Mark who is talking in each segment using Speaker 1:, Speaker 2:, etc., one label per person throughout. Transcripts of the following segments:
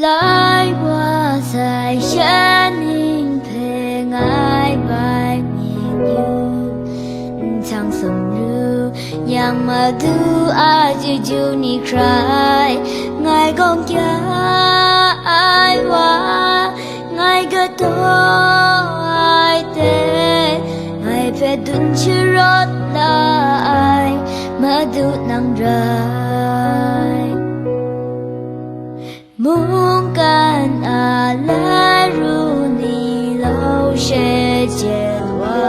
Speaker 1: 来我在山林陪爱百年有ทั้งสมรู้ยังมาดูอาจจะอยู่นี่ใครไงก็แก่ไอ้ว่าไงก็ต้องไอ้เต้ไงเพชรดุนชิรถลายมาดูนังไรMungkin ala runi lau she jewa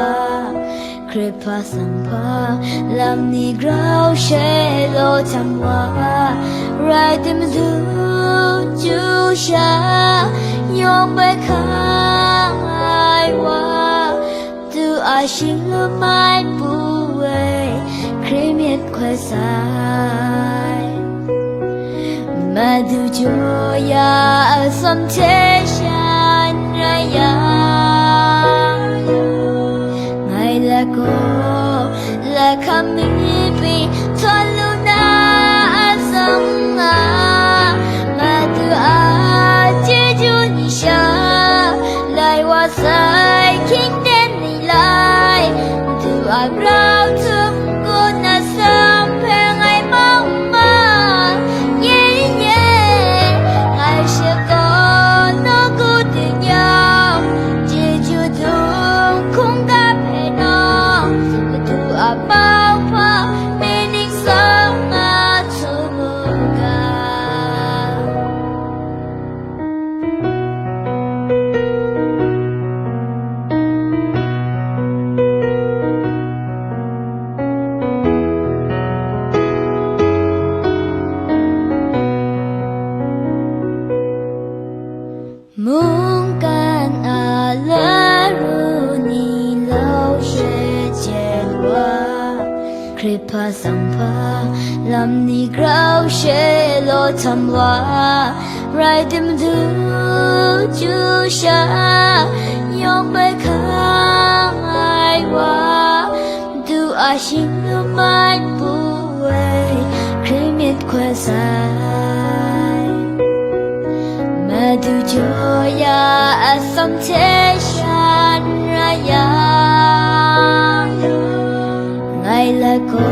Speaker 1: Kripa sampa lam ni grau she lo tamwa Rai tim du ju sha Yong bai khang ai wa Tu ai xin lu mai bu wei Kri miet kwai sai Madu joya temptation raya Ngai la ko la kami bi toluna asanga Madu aje juni sha lai wa sai king den ni lai Du agrau tum ko na sam pe ngai mau ma Mungkin ala runi lau she jewa Kripa sampa lam ni grau she lo tamwa Rai tim du ju sha Yong bai khang ai wa Du a xin lu mai bu wei Kri miet kwai sai Madu joya temptation raya Ngai la ko